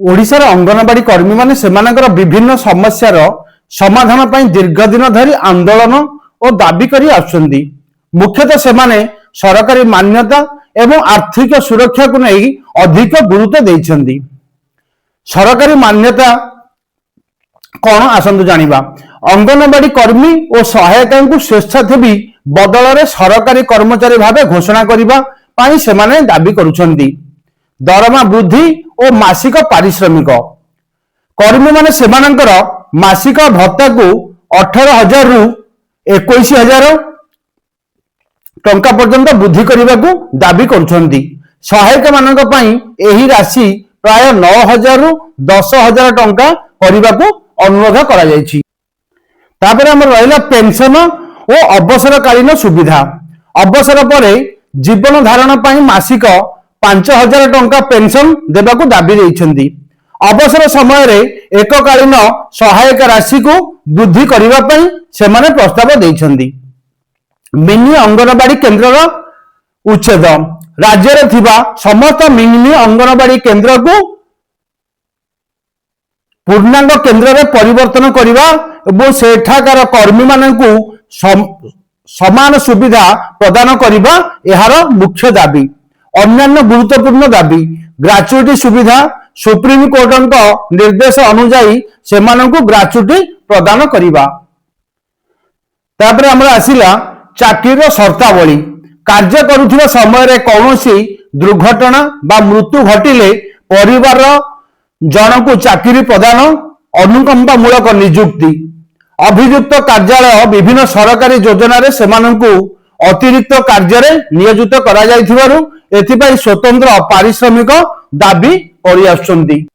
ओडिशार अंगनवाड़ी कर्मी माने सेमानकर विभिन्न समस्यार समाधान पर दीर्घ दिन धरी आंदोलन और दाबी करी आछंती। मुख्यतः सेमाने सरकारी मान्यता एवं आर्थिक सुरक्षा को नहीं अधिक गुरुत्व देइछंती। सरकारी मान्यता कौन आसंतु जानिबा। अंगनवाड़ी कर्मी और सहायिका को स्वेच्छासेवी बदल में सरकारी कर्मचारी भाव घोषणा करने पाई सेमाने दाबी करुछंती। दरमा वृद्धि और मासिक पारिश्रमिक कर्मी माने सेमानंकर मासिक भत्ता को 18,000 रु 21,000 टंका पर्यंत वृद्धि करने को दाबी करुछंती। सहायिका मानक पई एही राशि प्राय 9,000 रु 10,000 टंका करने को अनुरोध करा जायछि। तापर हमर रहिला पेंशन और अवसरकालीन सुविधा। अवसर पर जीवन धारण पई मासिक 5,000 टंका पेंशन देबाकू दाबी देइछंती। अवसर समय रे एककालीन सहायक राशि को वृद्धि करबा पई सेमाने प्रस्ताव देइछंती। मिनी अंगनवाड़ी केन्द्र उच्छेद। राज्य रे थिबा समस्त मिनी अंगनवाड़ी केन्द्र को पूर्णांग केन्द्र रे परिवर्तन करबा और सेठाकार कर्मी माननकू समान सुविधा प्रदान करबा एहार मुख्य दाबी। अन्यान्य गुरुत्वपूर्ण दाबी ग्राच्युटी सुविधा सुप्रीम कोर्ट निर्देश अनुजाई सेमानंकु ग्राच्युटी प्रदान करिबा। तापर हमरा आसिला चाकरीर शर्तावली। कार्य करुथिबा समय रे कौनसी दुर्घटना बा मृत्यु घटिले परिवार जनकु चाकरी प्रदान अनुकंपामूलक नियुक्ति। अभियुक्त कार्यालय विभिन्न सरकारी योजना रे सेमानंकु अतिरिक्त कार्य रे नियोजित करा जायथिबारु एथिपाई स्वतंत्र पारिश्रमिक दाबी करि आछंती।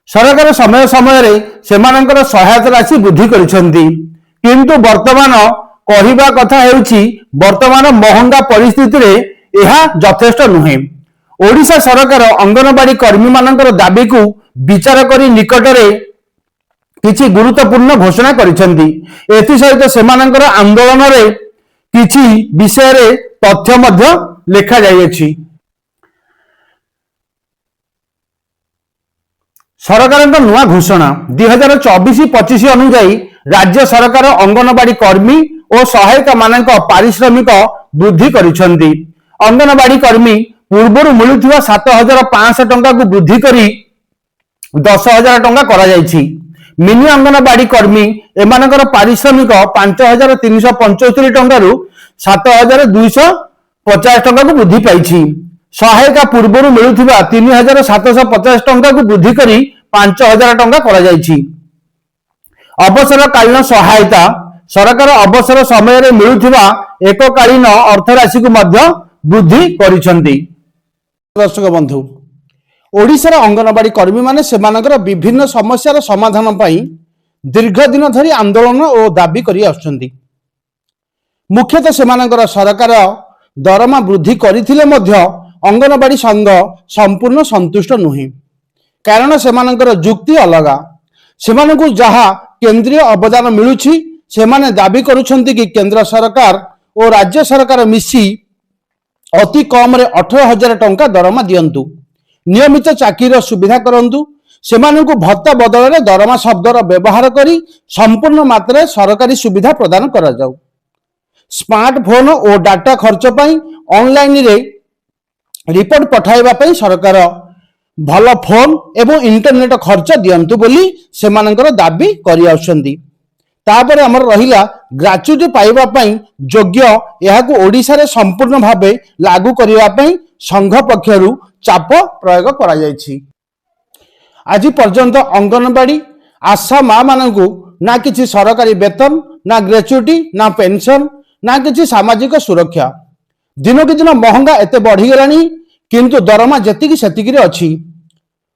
सरकार समय समय रे सेमानंकर सहायता राशि वृद्धि करिसंती। किंतु वर्तमान कहिबा कथा हेउची वर्तमान महंगा परिस्थिति रे एहा यथेष्ट नुहे। ओडिशा सरकार अंगनवाड़ी कर्मी मानकर दाबी को विचार करी निकट रे किछि गुरुत्वपूर्ण घोषणा करिसंती। एथि सहित सेमानकर आंदोलन रे किछि विषय रे तथ्य मध्य लेखा जाइछि। सरकार नुआ घोषणा 2024-25 अनुसार राज्य सरकार अंगनवाड़ी कर्मी और सहायिका मानक पारिश्रमिक वृद्धि करिसंती। अंगनवाड़ी कर्मी पूर्व मिलुथिबा 7,500 टंका को वृद्धि करी 10,000 टंका करा जायछि। मिनी अंगनवाड़ी कर्मी एमानकर पारिश्रमिक 5,375 टंका रु 7,250 टंका को वृद्धि पाइछि। सहायिका पूर्व मिलुथिबा 3,750 टंका को वृद्धि करी 5,000 टंका करा जायछि। अवसरकालीन सहायता सरकार अवसर समय रे मिलुथिबा एककालीन अर्थ राशि को मध्य वृद्धि करिसंती। दर्शक बंधु, ओडिशार अंगनवाड़ी कर्मी माने सेमानकर विभिन्न समस्यार समाधान पाई दीर्घ दिन धरी आंदोलन और दाबी करि आछंती। मुख्यतः सेमानकर सरकार दरमा वृद्धि करिथिले मध्य अंगनवाड़ी संघ संपूर्ण संतुष्ट नुहे। कारण सेमानकर जुक्ति अलगा। सेमानकु जहा केंद्रीय अवदान मिलुछि सेमाने दाबी करुछंती कि केंद्र सरकार और राज्य सरकार मिसी अति कम रे 18,000 टंका दरमा दियंतु। नियमित चाकरीर सुविधा करंतु। सेमानकु भत्ता बदल में दरमा शब्दर व्यवहार करी संपूर्ण मात्रा सरकारी सुविधा प्रदान करा जाऊ। स्मार्टफोन और डाटा खर्च पाई ऑनलाइन रे रिपोर्ट पठाइबा पाई सरकार भल फोन एवं इंटरनेट खर्च दियंतु बोली सेमानकर दाबी करि आछंती। तापर हमर रहिला ग्रेच्युटी पाइबा पाई योग्य एहाकु ओडिसा रे संपूर्ण भावे लागू करिबा पाई संघ पक्षरु चाप प्रयोग करा जायछि। आज पर्यंत अंगनवाड़ी आशा माँ मानकु ना किछि सरकारी वेतन ना ग्रेच्युटी ना पेंशन ना किछि सामाजिक सुरक्षा। दिन के दिन महंगा एते बढ़ी गलानी किंतु दरमा जेतिकी सेतिकी रे अछि।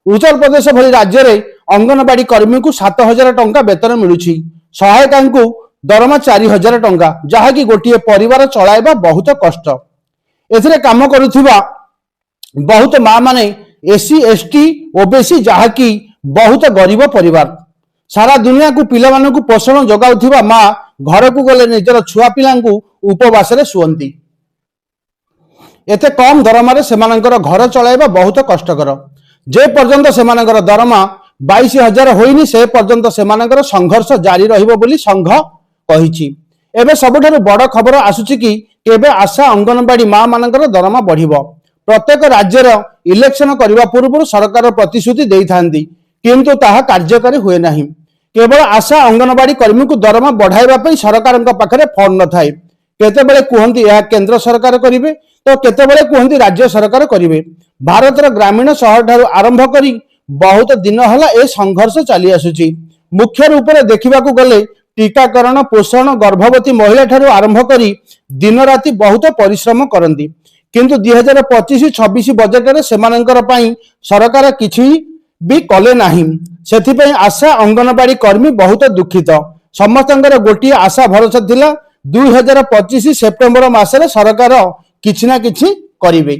उत्तर प्रदेश भली राज्य रे अंगनवाड़ी कर्मी को 7,000 टंका वेतन मिलुछि। सहायिका को दरमा 4,000 टंका, जहा कि गोटे परिवार चलाइबा बहुत कष्ट। एथिरे काम करुथिबा बहुत माँ माने एससी एसटी ओबीसी जहा कि बहुत गरीब परिवार। सारा दुनिया को पिला मानकु पोषण जगाउथिबा माँ घर को गले निजर छुआ पिलांकु उपवास रे सुअंती। एते कम दरमा रे सेमानकर घर चलाइबा बहुत कष्टकर। जे पर्यंत सेमानकर दरमा 22,000 होइनी से पर्यंत सेमानकर संघर्ष जारी रहिबो बोली संघ कहिछि। एबे सबठारु बड़ खबर आसुछि कि केबे आशा अंगनवाड़ी मां मानकर दरमा बढ़िबो। प्रत्येक राज्यर इलेक्शन करबा पूर्व सरकार प्रतिश्रुति देइथांती किंतु ताहा कार्यकारी हुए नाही। केवल आशा अंगनवाड़ी कर्मी को दरमा बढ़ाइबा पई सरकार पाखरे फंड न थाए। केतेबेले कुहंती यह केंद्र सरकार करिवे तो केतेबेले कुहंती राज्य सरकार करिवे। भारतर ग्रामीण शहर ठारू आरंभ करी बहुत दिन हला ए संघर्ष चली आसुची। मुख्य रूप से देखिबाकू गले टीकाकरण पोषण गर्भवती महिला ठारू आरंभ करी दिन राति बहुत परिश्रम करती किंतु 2025-26 बजेट रे सेमानंकर पई सरकार किछि भी कले नाही। सेथिपई आशा अंगनवाड़ी कर्मी बहुत दुखित। समस्तंकर गोटी आशा भरोसा थिला 2025 सेप्टेम्बर मासरे सरकार किछि ना किछि करिवे।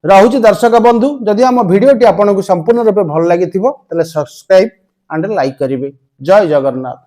रहुछि दर्शक बंधु, जदि आम भिडियोटी आपनको संपूर्ण रूपे भल लागिथिबो तले सब्सक्राइब एंड लाइक करिवे। जय जगन्नाथ।